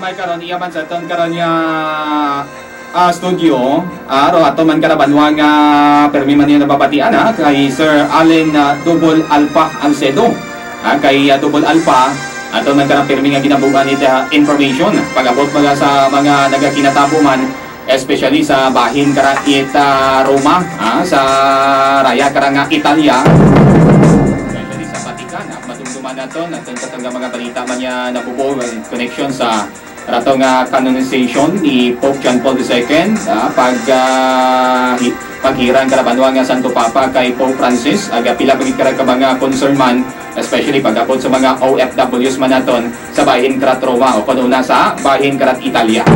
may karon iyaman sa aton karon nga studio aro ato man karabanwa nga permi man niya nababatian kay Sir Allen Double Alpha Alcedo kay Double Alpha ato man karang permi nga ginabugan ita information pag-abot mga sa mga nagakinatabo man especially sa bahin kara ita Roma sa raya kara nga Italia especially sa Vatican madumduman naton katong mga balita man niya nabubo connection sa rato nga canonization ni Pope John Paul II paghirang karabanwa nga Santo Papa kay Pope Francis aga pila pagit ka mga concern man especially pag-abot sa mga OFWs man naton sa bahin karat Roma o kanuna sa bahin karat Italia.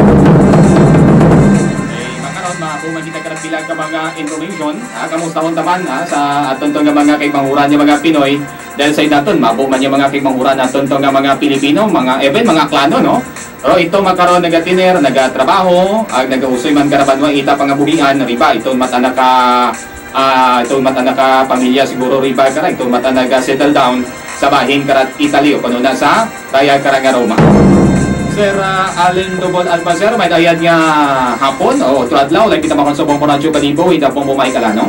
Kung kita karat bilang ka mga information, kamustahon taman sa aton to nga mga kaibanghuran nga mga Pinoy dahil sa daton mabo man yung mga kaibanghuran naton to nga mga Pilipino, mga even mga klano no. Pero ito makaroon nagatiner, nagatrabaho, nagausoy man karabanwa ita pangabuhian riba ito matanak ka ito matanak ka pamilya siguro riba kara ito matanak settle down sa bahin karat Italy o kanuna sa raya karanga Roma. Sir Allen Double Alpha, sir, may dayad nga hapon o tuladlaw, like kita makon sa Bombo Radyo Kalibo, hindi pong bumay ka lang, no?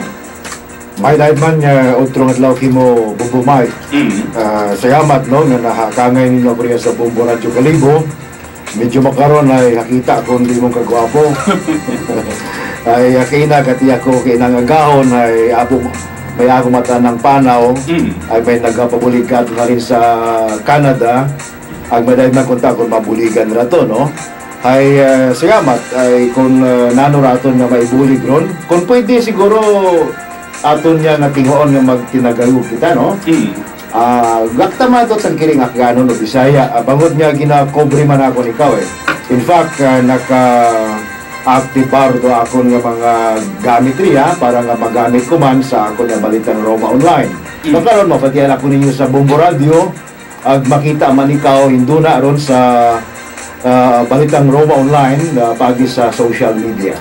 May dayad man nga utrong adlaw kimo bubumay. Salamat, no, nga nakakangay ninyo ko sa Bombo Radyo Kalibo. Medyo makaroon ay nakita kung di mong kagwapo. Ay kina kati ako kinangagahon ay may ako mata ng panaw ay may nagapabulikat na rin sa Canada. Ang madayag na kontak kung mabuligan na to, no? Ay salamat ay kung nano raton nga maibulig ron. Kung pwede siguro aton niya nga tingoon nga magtinagayo kita, no? Gakta man ito sa kiring Afgano no Bisaya. Bangod niya ginakobre man ako ikaw eh. In fact, naka-activar do ako nga mga gamit riya para nga magamit ko man sa ako nga Balitang Roma Online. Nakaroon mapatiyan ako ninyo sa Bombo Radio. Makita man ikaw hinduna ron sa Balitang Roma Online pagi sa social media.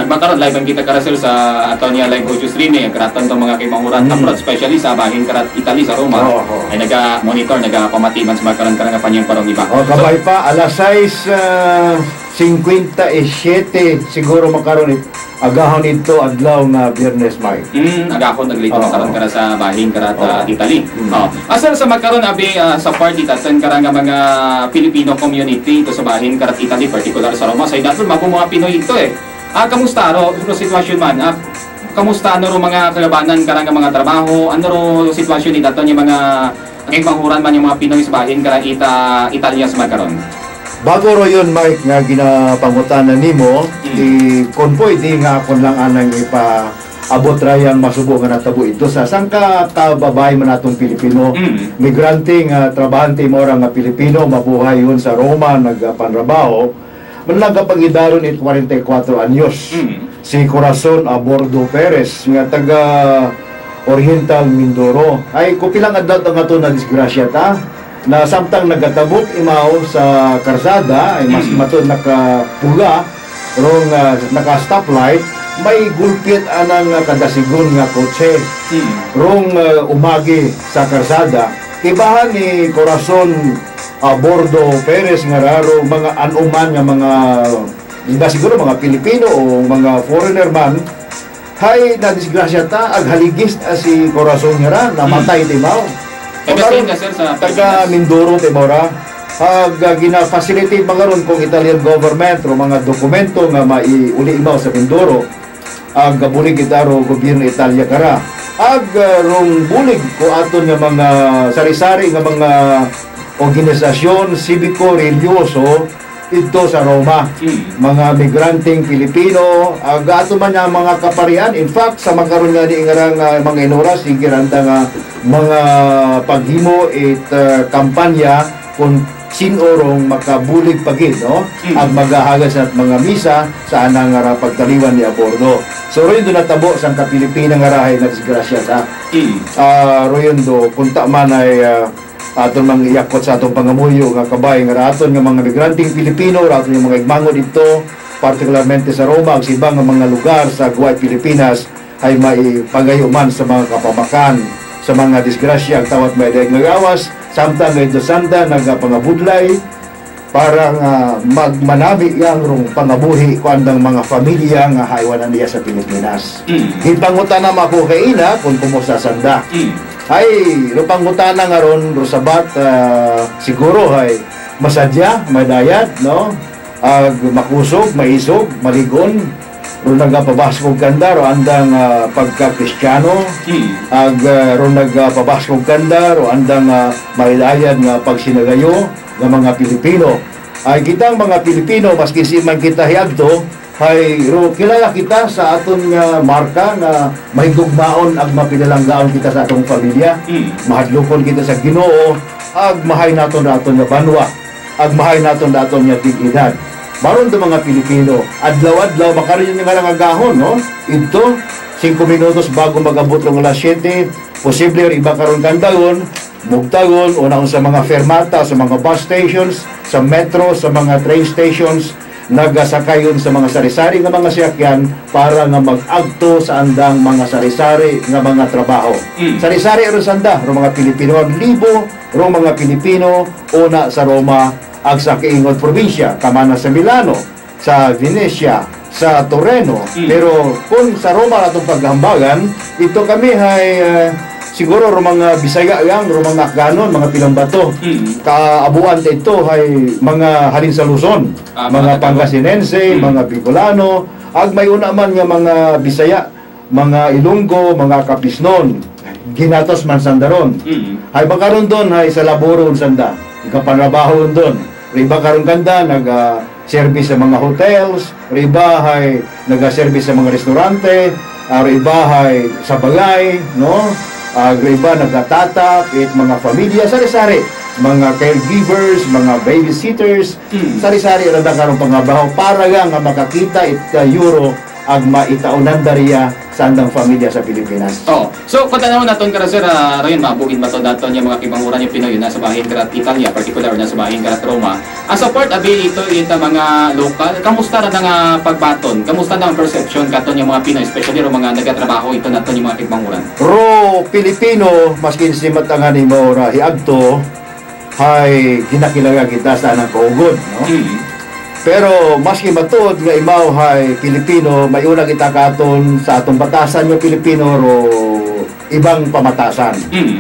Makaroon live ang kita karasel sa ato niya live audio streaming karatan tong mga kaimanguran abroad especially sa bahin karat Italy sa Roma ay naga-monitor naga-pamatiman sa makaroon karang panyang parang iba. Kabay pa alas 6:57 siguro makaroon agahon ito adlaw na Biyernes May. Agahon naglito makaroon kara sa bahin karat Italy. Asar sa makaroon abi sa party tatan kara nga mga Filipino community ito sa bahin karat Italy particular sa Roma. Sa daton mabo mga Pinoy ito eh. Kamusta ro sitwasyon man? Kamusta ano ro mga kalabanan kara nga mga trabaho? Ano ro sitwasyon ni daton yung mga kaibanguran man yung mga Pinoy sa bahin kara Italia sa makaroon? Bago ro yun, Mike, nga ginapangutanan nimo, kung pwede nga ako lang anang ipaabot rayang masubo nga natabo ito sa sangka kababay man atong Pilipino, migrante nga trabahante mo nga Pilipino, mabuhay yun sa Roma, nagpanrabaho, manlang kapangidaron it 44 anyos. Si Corazon Abordo Perez, nga taga Oriental Mindoro, ay kupilang adlaw nga ito na disgrasya ta, na samtang nagatabok imaw sa karsada ay mas matod nakapuga rong naka-stoplight may gulpit anang kadasigon nga kotse rong umagi sa karsada ibahan ni Corazon Bordo Perez nga raro mga anuman nga mga iba siguro mga Pilipino o mga foreigner man hay na disgrasya ta aghaligis si Corazon nga ra namatay timaw. Taga Mindoro, Timora, gina-facilitate mga ron kung Italian government o mga dokumento nga maiuli-imaw sa Mindoro bulig itaro gobyerno Italia kara rong bulig ko aton nga mga sari-sari nga mga organisasyon sibiko-religyoso ito sa Roma, mga migranteng Pilipino, ato man nga mga kaparian. In fact, sa magkaroon nga di nga mga inuras, higiranta nga mga paghimo it kampanya kung sinorong makabulig pagid, no? Ang maghahagas at mga misa sa anang nga pagtaliwan ni Abordo. So, royon do natabo sa kapilipina nga rahay na disgrasya ta. Royon do, punta man ay aton mang iyakot sa atong pangamuyo nga kabay nga aton nga mga migranteng Pilipino aton nga mga igmangod dito partikularmente sa Roma ug ibang mga lugar sa Guay, Pilipinas ay maipagayuman sa mga kapamakan sa mga disgrasya ang tawat may nagawas samtang ito sanda nagapangabudlay para nga magmanami yang rong pangabuhi ko andang mga pamilya nga haywanan niya sa Pilipinas. Gipangutan na ako kay ina kung kumusta sanda. Ay, pangutan na nga ron sabat siguro ay masadya, madayat, no? Makusog, maisog, maligon, ron nagapabaskog kanda, ro andang pagka-Kristiyano, ron nagapabaskog kanda, ro andang maridayad nga pagsinagayo ng mga Pilipino. Ay kitang mga Pilipino, maski si man kita hiyagto, ay ro kilala kita sa aton nga marka nga mahigugmaon ag mapinalanggaon kita sa atong pamilya. Mahadlokon kita sa Ginoo, ag mahay naton nga banwa, ag mahay naton nga tig-edad. Maron do mga Pilipino, adlaw-adlaw makaroon nga lang agahon, no? Ito 5 minutos bago mag-abot ng alas 7, posible iba karon kandagon, mugtagon o naon sa mga fermata, sa mga bus stations, sa metro, sa mga train stations, nagasakayon sa mga sari-sari nga mga sasakyan para nga mag-agto sa andang mga sari-sari nga mga trabaho. Sari-sari ro sanda, ro mga Pilipino ang libo, ro mga Pilipino una sa Roma ag sa kiingod probinsya, kamana sa Milano, sa Venecia, sa Torreno. Pero kung sa Roma natong paghambagan, ito kami ay siguro ro mga Bisaya yang, ro mga Afganon, mga pilang bato. Kaabuan ito ay mga halin sa Luzon, mga Pangasinense, mga Bicolano, ag may una man nga mga Bisaya, mga Ilonggo, mga Kapisnon, ginatos man sandaron. Ay bakaron doon ay sa laboron sanda, ikapanrabaho doon. Riba karon kanda nag-service sa mga hotels, riba ay nag-service sa mga restaurante, riba ay sa bagay, no? Riba nagtatap, mga pamilya, sari-sari, mga caregivers, mga babysitters, sari-sari ra karon pangabaho para nga makakita euro ag maitaunan dariya sa andang pamilya sa Pilipinas. Oh, so kung tanawon naton kara sir, rayon mabugid ba to daton yung mga kibanguran yung Pinoy na sa bahin karat Italia, particular na sa bahin karat Roma. As support abi ito mga local, kamusta ra nga pagbaton? Kamusta na ang perception katon yung mga Pinoy, especially ro mga nagatrabaho ito naton yung mga kibanguran? Ro Pilipino maskin si matangani mo ra hiagto hay ginakilaga kita sa anang kaugod, no? Pero maski matuod nga imaw hay Pilipino, may una kita katon sa atong batasan yung Pilipino ro ibang pamatasan.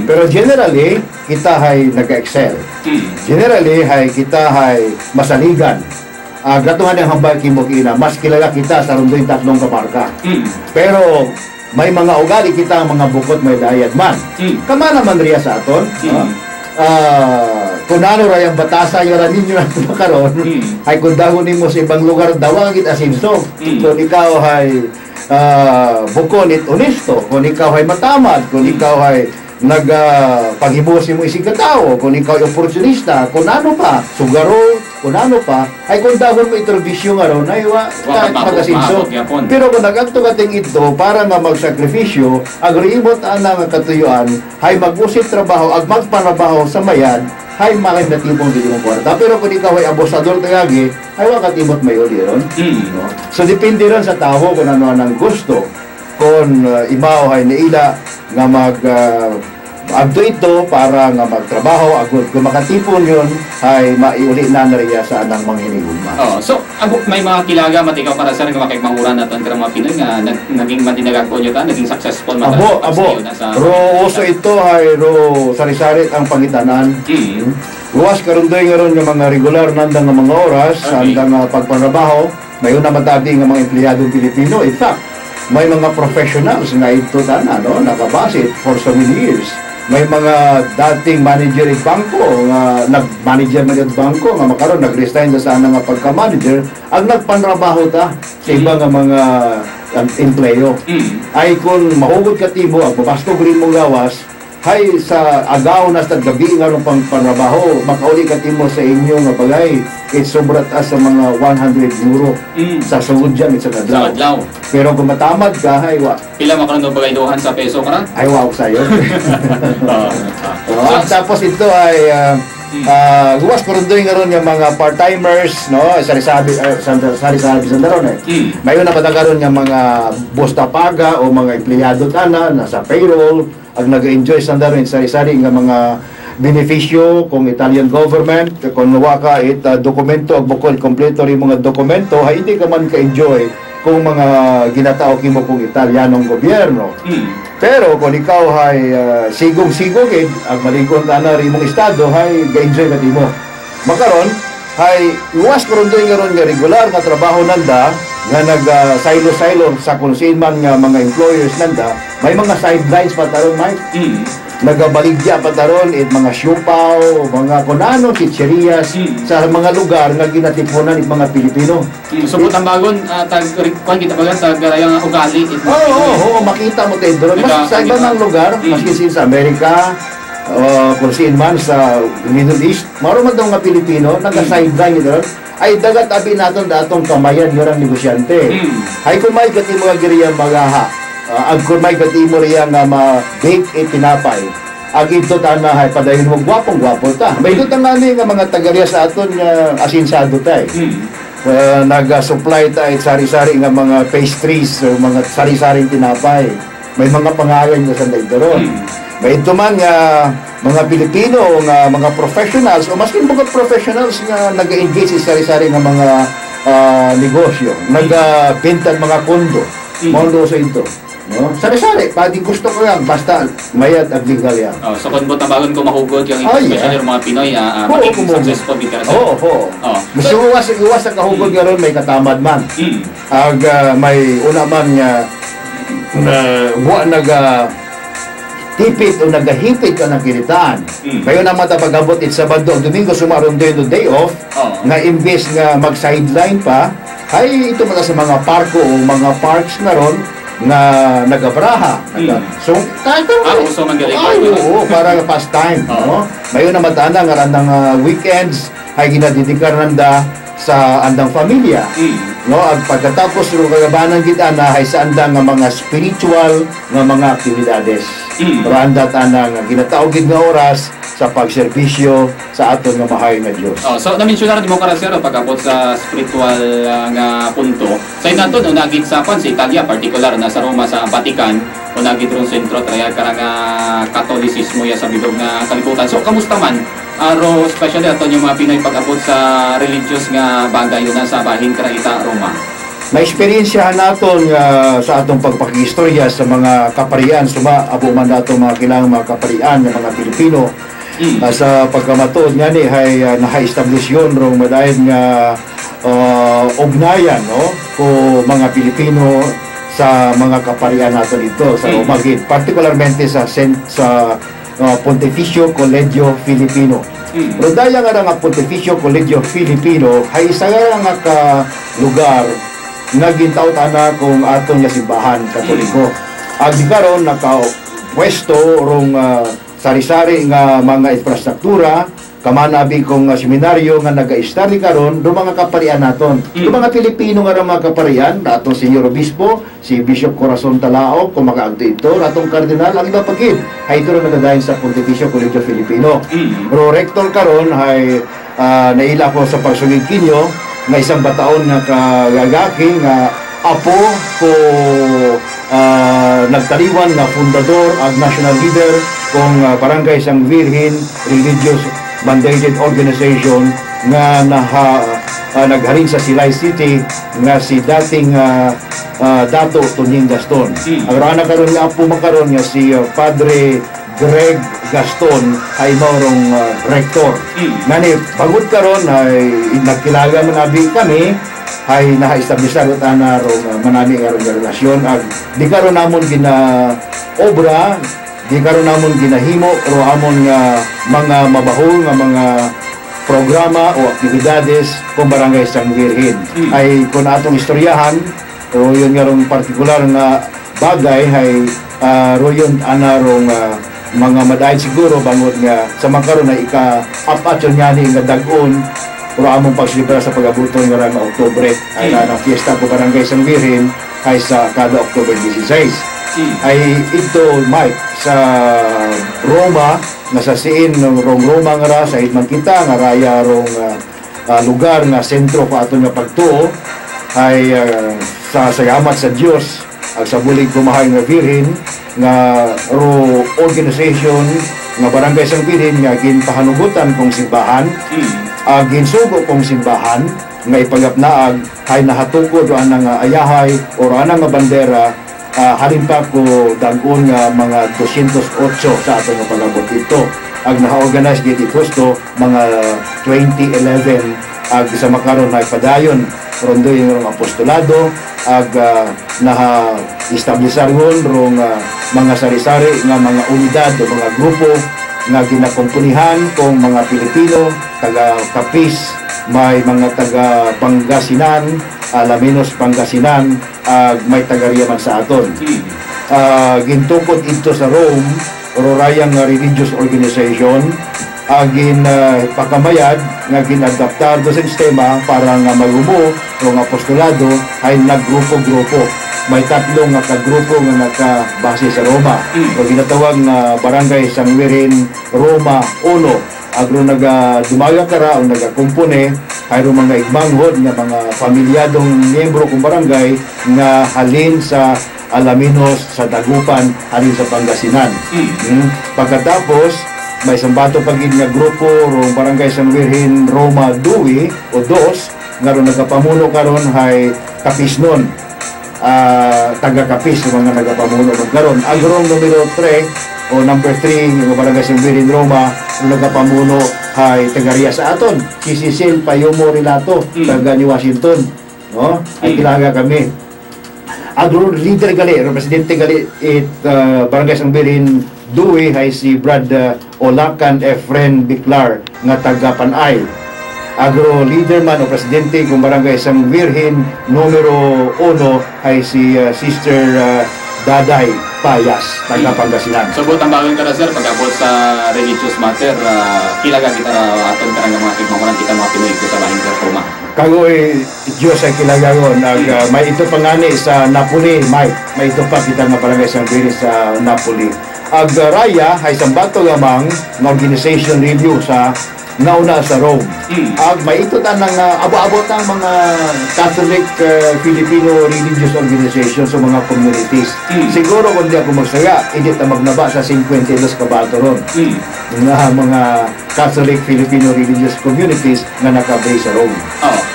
Pero generally, kita hay nag-excel. Generally, hay kita hay masaligan. Gatuhan yung hambay kimokina, mas kilala kita sa rundoy tatlong kamarka. Pero may mga ugali kita, mga bukot may dayad man. Kama naman riya sa aton. Kung ano ra yung batasa yung ninyo na makaroon, ay kung dahon mo sa ibang lugar daw ang asinso. Kung ikaw ay bukonit honesto, kung ikaw ay matamad, kung ikaw ay nagpaghibusin mo isig katao, kung ikaw ay oportunista, kung ano pa, sugaro, kung ano pa, ay kung dahon mo intervisyo nga ron, ay mag-asinso. Pero kung nag-agto kating ito, para nga magsakripisyo, agriibot ang nga katuyuan, ay mag-usip trabaho, ag magpanabaho sa mayan, ay makay natibong dito mong kwarta. Pero kung ikaw ay abusador tagagi, ay wakatibot may uli ron. No? So, depende ron sa tao kung ano ang gusto. Kung imaw ay naila nga agto ito para nga magtrabaho, agud kung makatipon yun, ay maiuli na nariya sa anang mga hinigugma. So, may mga kilaga matikaw para sa nga makikmanguran natin kaya mga Pinoy nga naging matinagako nyo ta, naging successful abo. Ro uso ito ay ro sari-sari ang pangitanan. Luwas karundoy nga ron yung mga regular nandang nga mga oras, andang pagpanrabaho, may una matabi nga mga empleyadong Pilipino. In fact, may mga professionals nga ito tana, no? Nakabasit for so many years. May mga dating manager ng bangko, nag-manager na yung bangko, nga makaroon, nag-resign na sana nga pagka-manager, ang nagpanrabaho ta sa ibang mga empleyo. Ay kung mahugod ka timo, ang babastog rin mong gawas, hay sa agaw na sa gabi nga nung panrabaho, makauli ka timo sa inyo nga bagay, it's sobrat sa mga 100 euro sa sugod dyan, sa adlaw. Pero kung matamad ka, ay wa. Pila makaroon ng bagay duhan sa peso ka? Ay wow sa'yo. Tapos ito ay luwas kurundoy nga ron yung mga part-timers, no? Sari-sabi sandaron Mayon na matagaron yung mga bosta paga o mga empleyado tana nasa payroll, ag nag-enjoy sandaron sari-sari nga mga benepisyo kung Italian government, kung nawa ka dokumento, bukod kompleto rin mga dokumento, ay hindi ka man ka-enjoy kung mga ginatao mo kung Italianong gobyerno. Pero kung ikaw ay sigong-sigogin, ang malingkon ka na rin mong estado, ay ga-enjoy ka mo. Makaron, ay iwas ko rin doon nga regular nga trabaho nanda, nga nag-silo-silo sa kung saan man nga mga employers nanda, may mga sidelines pa taron, Mike. Nagabaligya pa taron, mga siupaw, mga kunano, chicherias, sa mga lugar nga ginatipunan ng mga Pilipino. Subot ang bagon, kung kita bagan, tagarayang ugali. Oo, makita mo tayo doon. Mas sa iba ng lugar, maski sa Amerika, kung saan man sa Middle East, maroon daw nga Pilipino, nag-sideline nito, ay dagat abi naton datong kamayan yorang negosyante. Ay kung may gati mga giriyan magaha, kung may gati mo riyan nga ma-bake itinapay, ag ito tanahay padayon mo gwapong-gwapo ta. May ito tangali nga mga tagarya sa aton nga asinsado tay. Nag-supply tayo sari-sari nga mga pastries o mga sari-saring tinapay. May mga pangalan nga sa doon. May ito man nga mga Pilipino nga mga professionals o maski mga professionals nga nag-engage sa sari-sari nga mga negosyo, nagbenta mga kondo, mondo sa ito. No? Sari-sari, pati gusto ko yan, basta mayad at legal yan. So kung buta bagon ko mahugod yung especially mga Pinoy, magiging successful din ka. Oo. Mas iwas sa kahugod nga ron, may katamad man. May una man nga tipid o nagahipid ka ng kinitaan. Ngayon naman pag-abot it Sabado, Domingo, sumaron doon day off, nga imbes nga mag-sideline pa, ay ito mula sa mga parko o mga parks na ron, nga nagabraha. So, uso man galing. Oo, para pastime. Ngayon naman nga randang weekends, ay ginadidikar nanda sa andang pamilya. No, at pagkatapos ng kagabanan kita na ay sa andang nga mga spiritual nga mga aktibidades. Pero anda tanang ginataogid nga oras sa pagserbisyo sa aton nga mahay nga Dios. So na-mention mo karasero pagabot sa spiritual nga punto. Sa inaton unagit sa sa Italia, particular na sa Roma sa Vatican, unagit ron sentro traya karang Katolisismo ya sa bilog nga kalibutan. So kamusta man aro especially aton yung mga Pinoy pag-abot sa religious nga bagay na sa bahin Kraita, Roma? Na-experiensyahan naton sa atong pagpakistorya sa mga kaparian, abo man nato mga kilang mga kaparian ng mga Pilipino. Sa pagkamatuod nga ni ay naka-establish yun rong madayon nga ugnayan ko mga Pilipino sa mga kaparian nato dito sa Roma, particularmente sa Pontificio Colegio Filipino. Pero dahil nga Pontificio Colegio Filipino ay isa nga ka lugar nga gintaot ana kung atong nga simbahan Katoliko. Ag karon naka-pwesto rong sari-sari nga mga infrastruktura, kamanabi kong seminaryo nga naga-study karon do mga kaparian naton. Do mga Pilipino nga mga kaparian, atong Senyor Obispo, si Bishop Corazon Talaok, kung makaagto ito, atong kardinal, ang iba pagid, ay ito rin nagadahin sa Pontificio Colegio Filipino. Pero rector karon ay naila ko sa pagsugid kinyo, nga isang bataon nga kagagaki nga apo ko nagtaliwan nga fundador at national leader kung Barangay Sang Virgen Religious Mandated Organization nga nagharing sa Silay City nga si dating Dato Tunying Gaston. Ang rana karon nga apo makaron nga si Padre Greg Gaston ay maurong rektor. Ngani pagod karon ay nagkilaga manabi kami ay na-establish na rong manami nga relasyon ag di karon namon obra, di karon namon ginahimo pero amon nga mga mabahol nga mga programa o aktibidades kung Barangay Sang Virgen. Ay kung atong istoryahan o yun nga rong partikular nga bagay ay royon anarong mga madayon siguro bangod nga sa makaron na ika-apat yun nga nga dag-on pero among pagsilibra sa pag-abuton nga rang Oktubre ay na fiesta po Barangay Sang Virgen ay sa kada Oktubre 16. Ay ito Mike sa Roma nga sa siin ng Roma nga ra sa hitman kita nga raya rong lugar nga sentro pa aton nga pagtuo ay sa salamat sa Dios ag sa bulig kumahay nga Virgen nga organization nga barangay San Birhen nga ginpahanugutan kong simbahan, ginsugo kong simbahan nga ipagapnaag ay nahatukod o anang ayahay o anang nga bandera. Halin pa ko dagon nga mga 208 sa atong pag-abot ito. Ag naha-organize giti Husto mga 2011 ag sa makaron na padayon rondo yung apostolado ag naha-establishar rong mga sari-sari nga mga unidad o mga grupo nga ginakompunihan kong mga Pilipino taga Capiz, may mga taga Pangasinan, Alaminos Pangasinan, may taga-Riyaman sa aton. Gintukod ito sa Rome, Rorayang Religious Organization, pakamayad nga ginadaptar do sa sistema para nga magumo ng apostolado ay naggrupo-grupo. May tatlong nga kagrupo nga nakabase sa Roma. O ginatawag na Barangay San Birhen Roma 1. Agro dumaga kara o nagakumpune hayro mga igmanghod nga mga pamilyadong miyembro kong barangay nga halin sa Alaminos, sa Dagupan, halin sa Pangasinan. Pagkatapos may sambato pagid nga grupo rong Barangay San Birhen Roma 2 o 2 nga ron nagapamuno karon hay Capisnon, taga Capiz mga nagapamuno magkaron. Agrong numero 3 o number 3 nga Barangay San Birhen Roma nagapamuno hay taga-Ria sa aton, si Cecil Payomo Relato, taga ni Washington, no? Ay kilaga kami. Agro leader gali, presidente gali Barangay San Birhen 2 hay si Brad Olacan Efren Biclar nga taga Panay. Agro leader man o presidente kung Barangay San Birhen numero 1 ay si Sister Daday Payas, taga Pangasinan. So, butang bagong ka na, sir, pag-abot sa religious matter, kilaga kita aton ka ng mga tigmakunan kita mga Pinoy ko sa bahin sa Roma. Kagoy, Diyos ay kilagayon. May ito pangani sa Napoli, may ito pa kita nga Barangay San Birhen sa Napoli. Raya ay sambato gamang organization review sa nauna sa Rome. May ito ng abo-abot ng mga Catholic Filipino religious organization sa mga communities. Siguro kung di ako magsaya, hindi na magnaba sa 52 kabato ron. Na mga Catholic Filipino religious communities na nakabase sa Rome.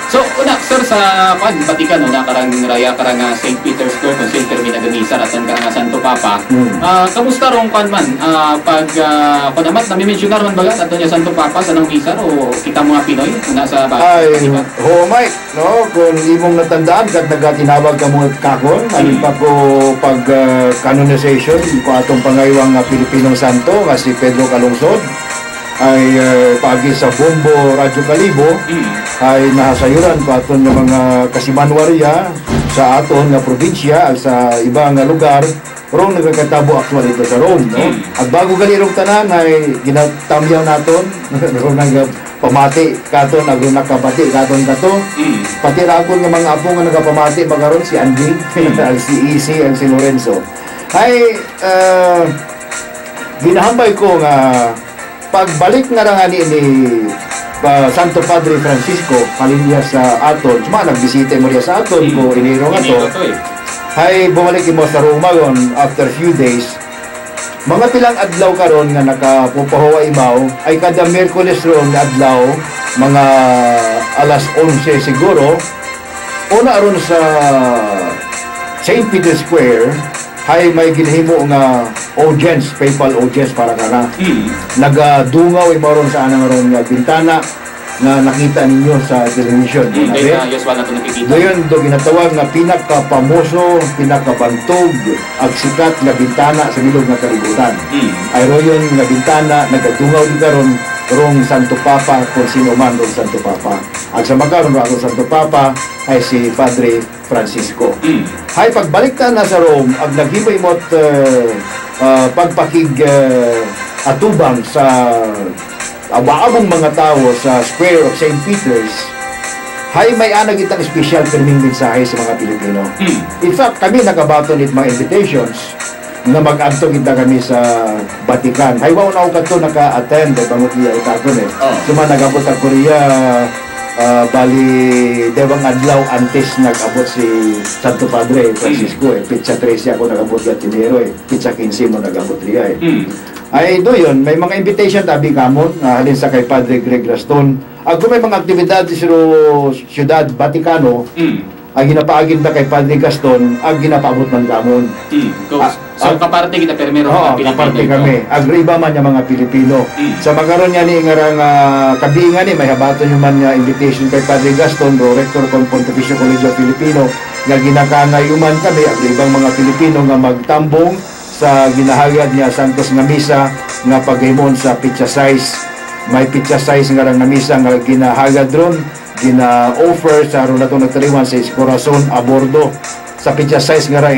So, una, sir, sa Vatican, una, karang raya, karang St. Peter's Square, kung St. Termina Gamisa, at karang Santo Papa. Kamusta rong man, pag, naman, nami-mentionar man baga, ato niya Santo Papa, sa nang misa, o kita mga Pinoy, una sa Vatican? Mike, no? Kung imong natandaan, kat nagatinawag ka mo kakon, alin pa ko pag canonization, ko atong pangaywang Pilipinong Santo, nga si Pedro Calungsod, ay pagi sa Bombo Radyo Kalibo ay nahasayuran pa aton ng mga kasimanwarya sa aton nga probinsya at sa ibang lugar rong nagkakatabo actual ito sa Rome, no? At bago galirong tanan ay ginatamyaw naton rong nagpamati katon agro nakabati katon kato pati rakon nga mga apo nga nagapamati magaron si Andy si Easy and si Lorenzo ay ginahambay ko nga pagbalik nga rangani ni Santo Padre Francisco Palinya sa aton, suma nagbisita mo rin sa aton ko iniro nga to ay bumalik mo sa Roma ron after few days mga pilang adlaw karon nga nakapupahuwa ibaw ay kada Miyerkules ron adlaw mga alas 11 siguro una aron sa St. Peter's Square ay may ginahimo nga audience, papal audience para kana. Nagadungaw maron sa anang ron nga bintana na nakita ninyo sa television. Doon ginatawag na pinakapamoso, pinakabantog, ag sikat nga bintana sa bilog nga kalibutan. Ay royon nga bintana, nagadungaw di karon rong Santo Papa kung sino man rong Santo Papa. Ang sa makaroon rong Santo Papa ay si Padre Francisco. Hay pagbalik ta na sa Rome, ag naghimay mo't pagpakig atubang sa abaabong mga tao sa Square of St. Peter's, hay may anag itang special perming mensahe sa mga Pilipino. In fact, kami nakabaton it mga invitations na mag-adto kita kami sa Vatican. Hay wow na ako kato naka-attend bangot niya ikaton Suma nag-abot ang Korea bali dewang adlaw antes nag-abot si Santo Padre Francisco Pizza 13 ako nag-abot at Tinero Pizza 15 mo nag-abot niya Ay do yun, may mga invitation tabi kamon halin sa kay Padre Greg Raston. Kung may mga aktibidad sa Ciudad Vaticano, ang ginapaagin ta kay Padre Gaston, ang ginapaabot man kamon. So kaparte kita pero meron mga Pilipino. Kaparte kami. Agriba man yung mga Pilipino. Sa magkaroon niya ni ngarang kabingan ni may habaton yung man nga invitation kay Padre Gaston, Rector ng Pontificio College of Filipino, nga ginakangayuman kami agribang mga Pilipino nga magtambong sa ginahagad niya Santos nga misa nga paghimon sa pizza size. May pizza size nga na misa nga ginahagad ron, gina-offer sa aron nato nagtaliwan sa Corazon a bordo sa pizza size nga ra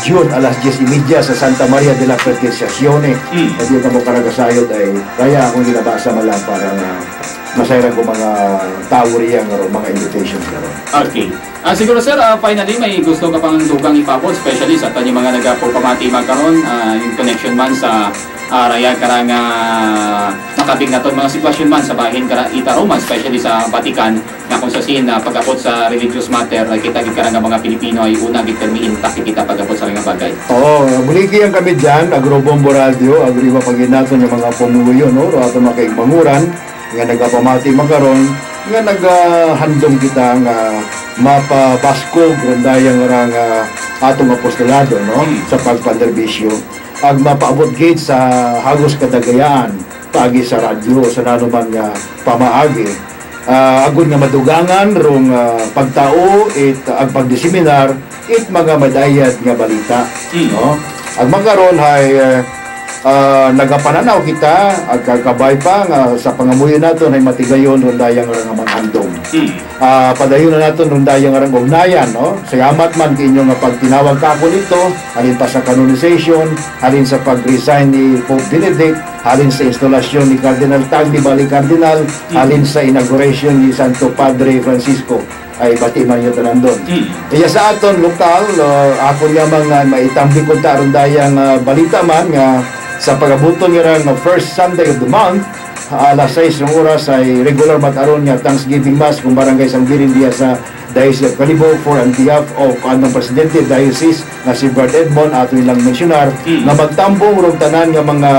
June alas 10:30 sa Santa Maria de la Presentazione. Pwede ka mo karagasayod ay kaya akong ginabasa man lang para masayran ko mga tao riyan nga mga invitations nga ron. Okay. Siguro sir, finally may gusto ka pang dugang ipabot, especially sa tanyo mga nagapupamati magkaroon in connection man sa raya karang nakabing naton mga sitwasyon man sa bahin ita Roma, especially sa Vatican na kung sa sin pag-abot sa religious matter kita karang mga Pilipino ay una gitermi intact kita pag-abot sa mga bagay. Oo, buliki ang kami dyan, Agrobombo Radio, agriba paginaton yung mga pumuyo, no? Ato makaigmanguran, nga nagapamati magkaroon, nga naghandong kita nga mapabaskog randayang rang atong apostolado, no? Sa pagpanderbisyo. Ag mapaabot gate sa hagos kadagayaan pagi sa radyo sa nanuman nga pamaagi agud nga madugangan rong pagtao ag pagdiseminar mga madayat nga balita, no? Ag magkaron hay nagapananaw kita ag kakabay pa nga sa pangamuyo naton ay matigayon ron dayang nga manghandong. Padayon na naton ron dayang nga ugnayan, no? Salamat man kay inyo nga pagtinawag ka ako nito, halin pa sa canonization, halin sa pag-resign ni Pope Benedict, halin sa instalasyon ni Cardinal Tagli Bali Cardinal, halin sa inauguration ni Santo Padre Francisco ay bati man yung tanan doon. Kaya sa aton lokal, ako niya mga maitambi ko ta ron dayang balita man nga sa pagabuton nga first Sunday of the month, alas 6 ng oras ay regular mag-aron nga Thanksgiving Mass kung barangay Sambirin diya sa Diocese of Calibo for on behalf of anong Presidente Diocese na si Bert Edmond ato nilang mensionar na magtambong rong tanan nga mga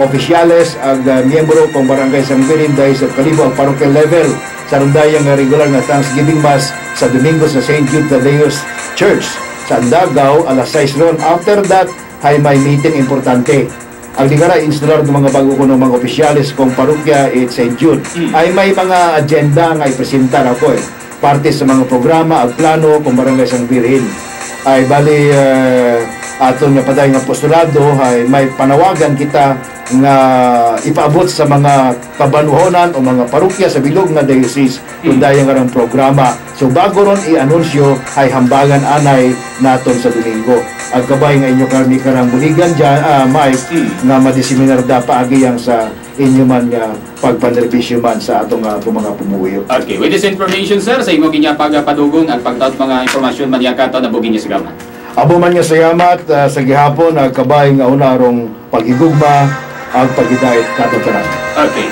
opisyales ag miyembro kung barangay Sambirin Diocese of Calibo ang parochial level sa rundayang regular nga Thanksgiving Mass sa Domingo sa St. Jude Tadeus Church sa Andagaw alas 6 ron. After that ay may meeting importante. Ang ligara instalar ng mga bago ko ng mga opisyalis kong parokya at St. Jude ay may mga agenda nga ipresentar ako parte sa mga programa at plano kung barangay San Virgen ay bali aton nga paday nga postulado ay may panawagan kita nga ipaabot sa mga kabanuhonan o mga parokya sa bilog nga diocese kung dayang nga programa. So bago ron i-anunsyo ay hambagan anay naton sa Domingo. Ang kabay nga inyo karami karang buligan dyan, Mike, nga madiseminar da paagi yang sa inyo man nga pagpanderbisyo man sa atong mga pumuyo. Okay, with this information sir, sa imo ginyapag padugong at pagtaot mga informasyon man yakato na bugin niya sa gaman. Abo man nga salamat sa gihapon ang kabay nga una rong pagigugma ang pagidayat katong tanan. Okay.